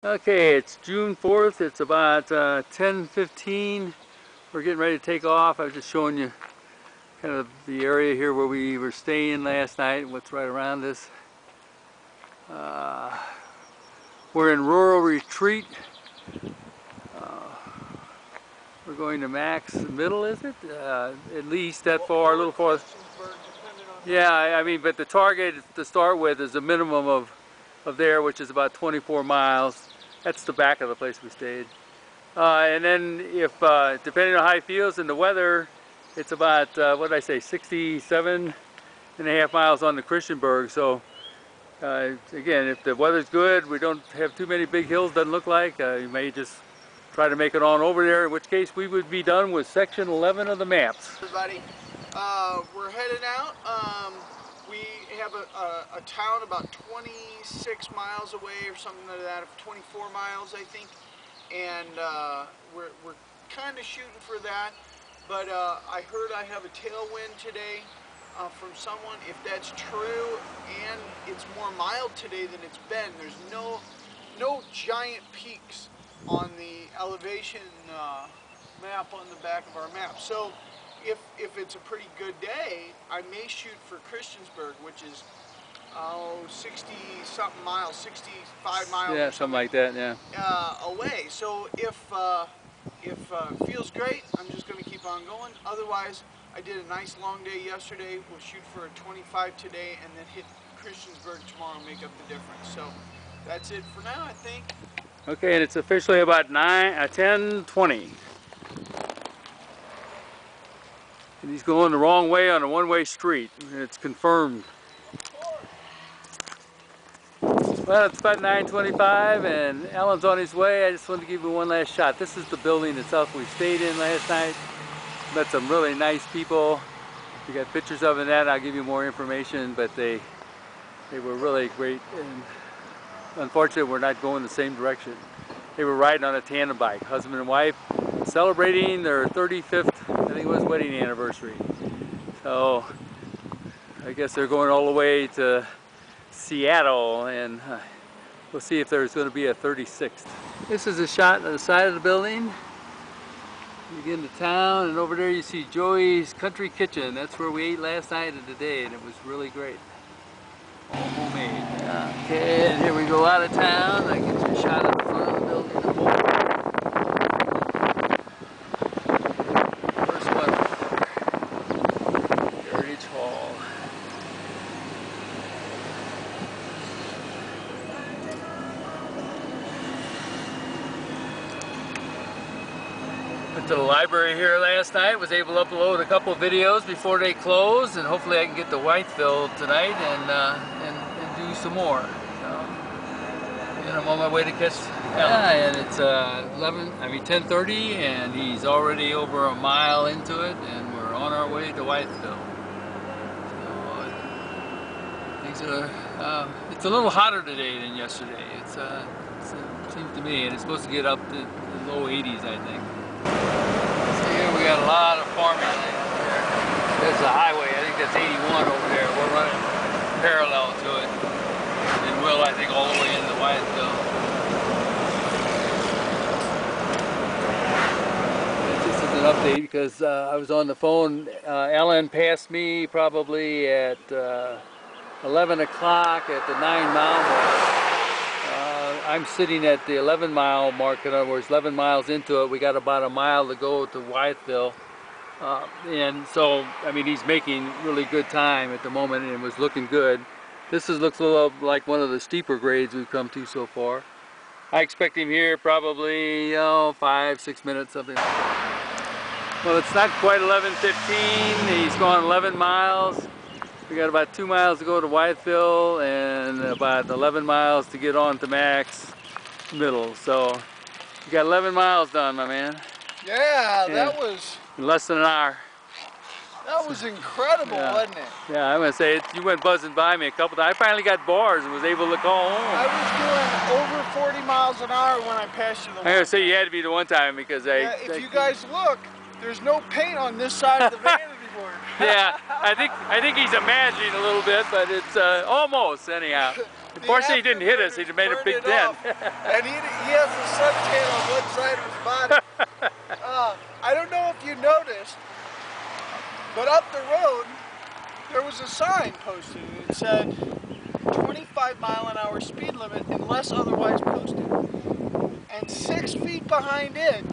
Okay, it's June 4th. It's about 10:15. We're getting ready to take off. I was just showing you kind of the area here where we were staying last night and what's right around us. We're in rural retreat. We're going to Max Middle, is it? At least that far, a little farther. Yeah, I mean, but the target to start with is a minimum of there, which is about 24 miles. That's the back of the place we stayed. And then if, depending on how it feels and the weather, it's about, what did I say, 67.5 miles on the Christiansburg. So, again, if the weather's good, we don't have too many big hills, doesn't look like, you may just try to make it on over there, in which case we would be done with section 11 of the maps. Everybody, we're heading out. We have a town about 26 miles away or something like that, 24 miles I think, and we're kind of shooting for that, but I heard I have a tailwind today from someone. If that's true and it's more mild today than it's been, there's no giant peaks on the elevation map on the back of our map. So if it's a pretty good day, I may shoot for Christiansburg, which is 60-something miles, 65 miles. Yeah, something like that. Yeah. Away. So if it feels great, I'm just going to keep on going. Otherwise, I did a nice long day yesterday. We'll shoot for a 25 today, and then hit Christiansburg tomorrow and make up the difference. So that's it for now, I think. Okay, and it's officially about 10:20. And he's going the wrong way on a one-way street. It's confirmed. Well, it's about 9:25 and Alan's on his way. I just wanted to give you one last shot. This is the building itself we stayed in last night. Met some really nice people. We got pictures of that. I'll give you more information, but they were really great. And unfortunately, we're not going the same direction. They were riding on a tandem bike, husband and wife, celebrating their 35th, I think it was, wedding anniversary. So I guess they're going all the way to Seattle, and we'll see if there's going to be a 36th. This is a shot of the side of the building. You get into town, and over there you see Joey's Country Kitchen. That's where we ate last night and today, and it was really great. All homemade. Okay, and here we go out of town. I get you a shot of the front of the building. First one, Heritage Hall. Went to the library here last night. Was able to upload a couple of videos before they closed, and hopefully I can get to Whiteville tonight and do some more. And I'm on my way to catch Alan. Yeah, and it's 10:30, and he's already over a mile into it, and we're on our way to Whiteville. So it's a little hotter today than yesterday. It seems to me, and it's supposed to get up to the low 80s, I think. So here we got a lot of farming land there. There's the highway. I think that's 81 over there. We're running parallel to it. And we'll, I think, all the way into Whiteville. This is an update because I was on the phone. Alan passed me probably at 11 o'clock at the 9-mile mark. I'm sitting at the 11-mile mark. In other words, 11 miles into it. We got about a mile to go to Whiteville. And so, I mean, he's making really good time at the moment, and it was looking good. This looks a little like one of the steeper grades we've come to so far. I expect him here probably, 5-6 minutes, something like that. Well, it's not quite 11:15. He's gone 11 miles. We got about 2 miles to go to Whiteville and about 11 miles to get on to Max Middle. So you got 11 miles done, my man. Yeah, that was in less than an hour. That was incredible, wasn't it? Yeah, I'm gonna say you went buzzing by me a couple times. I finally got bars and was able to call home. I was doing over 40 miles an hour when I passed you the one. I'm gonna say you had to be the one time because if you guys look, there's no paint on this side of the vanity for. Yeah, I think he's imagining a little bit, but it's almost anyhow. Unfortunately, he didn't hit us. He made a big dent. And he has a suntan on one side of his body. I don't know if you noticed, but up the road there was a sign posted. It said 25-mile-an-hour speed limit unless otherwise posted. And 6 feet behind it,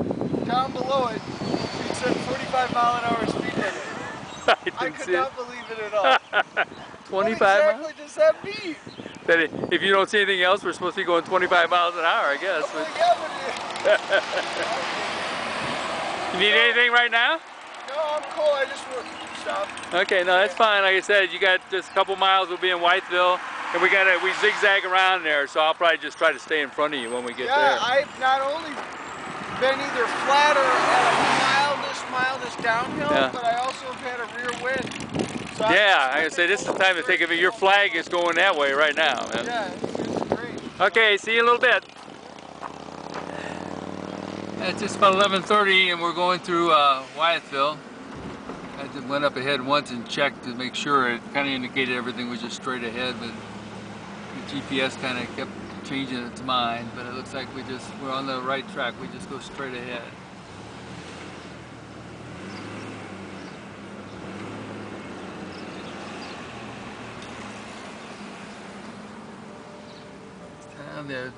down below it, it said 45-mile-an-hour speed limit. I could not believe it at all. 25 What exactly does that mean? That if you don't see anything else, we're supposed to be going 25 miles an hour, I guess. Well, yeah, You need anything right now? no, I'm cool. I just want to stop. Okay, no, that's fine. Like I said, you got just a couple miles. We'll be in Whiteville, and we zigzag around there. So I'll probably just try to stay in front of you when we get there. Yeah, I've not only been either flat or mildest downhill, but I also have had a rear wind. So yeah, like I say, this is the time to take it. Your flag is going that way right now, man. Yeah, it's great. Okay, see you in a little bit. It's just about 11:30, and we're going through Wyethville. I just went up ahead once and checked to make sure. It kind of indicated everything was just straight ahead, but the GPS kind of kept changing its mind. But it looks like we're on the right track. We just go straight ahead.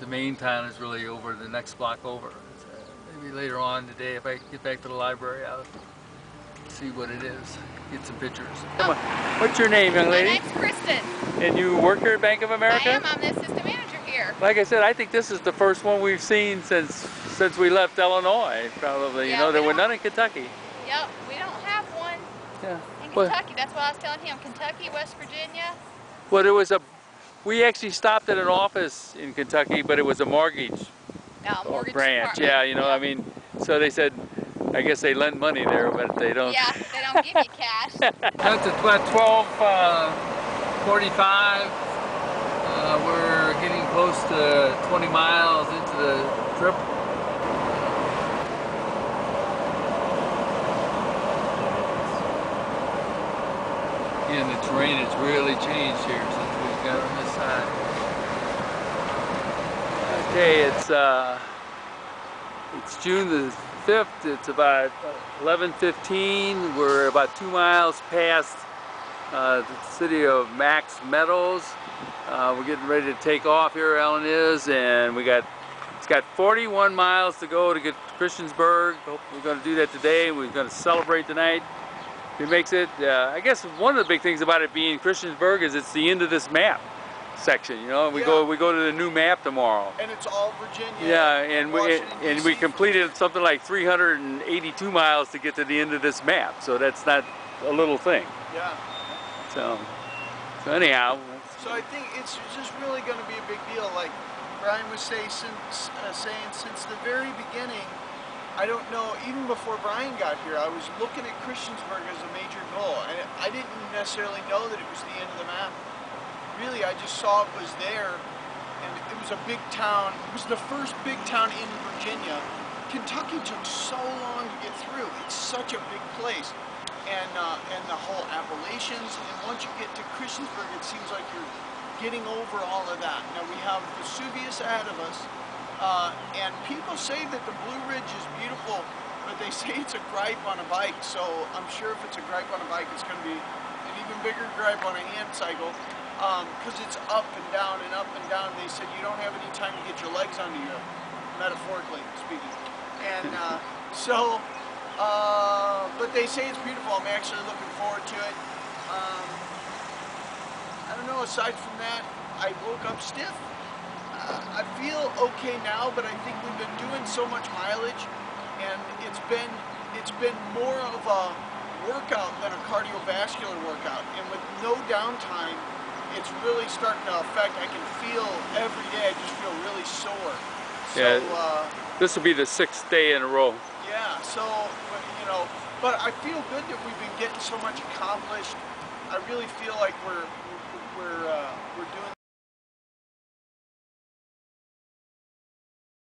The main town is really over the next block over. So maybe later on today, if I get back to the library, I'll see what it is. Get some pictures. Come on. What's your name, young lady? My name's Kristen. And you work here at Bank of America? I am. I'm the assistant manager here. Like I said, I think this is the first one we've seen since we left Illinois, probably. Yeah, you know, there were none in Kentucky. Yep, we don't have one in Kentucky. That's what I was telling him. Kentucky, West Virginia. Well, there was we actually stopped at an office in Kentucky, but it was a mortgage branch. Department. Yeah, you know, I mean, so they said, I guess they lend money there, but they don't. Yeah, they don't give you cash. That's at 12:45. We're getting close to 20 miles into the trip. Again, the terrain has really changed here since we've got on this side. Okay, it's June the 5th. It's about 11:15. We're about 2 miles past the city of Meadows. We're getting ready to take off here, Ellen is, and it's got 41 miles to go to get to Christiansburg. Hope we're going to do that today. We're going to celebrate tonight. It makes it, I guess one of the big things about it being Christiansburg is it's the end of this map section, you know. We go to the new map tomorrow. And it's all Virginia. Yeah, and we completed something like 382 miles to get to the end of this map, so that's not a little thing. Yeah. So anyhow. So I think it's just really going to be a big deal. Like Brian was saying, since the very beginning, I don't know, even before Brian got here, I was looking at Christiansburg as a major goal, and I didn't necessarily know that it was the end of the map. Really, I just saw it was there, and it was a big town. It was the first big town in Virginia. Kentucky took so long to get through. It's such a big place, and the whole Appalachians. And once you get to Christiansburg, it seems like you're getting over all of that. Now we have Vesuvius ahead of us. And people say that the Blue Ridge is beautiful, but they say it's a gripe on a bike. So I'm sure if it's a gripe on a bike, it's going to be an even bigger gripe on a hand cycle, because it's up and down and up and down. They said you don't have any time to get your legs under you, metaphorically speaking. And but they say it's beautiful. I'm actually looking forward to it. I don't know, aside from that, I woke up stiff. I feel okay now, but I think we've been doing so much mileage, and it's been more of a workout than a cardiovascular workout. And with no downtime, it's really starting to affect. I can feel every day. I just feel really sore. So, yeah, this will be the 6th day in a row. Yeah. So, you know, but I feel good that we've been getting so much accomplished. I really feel like we're doing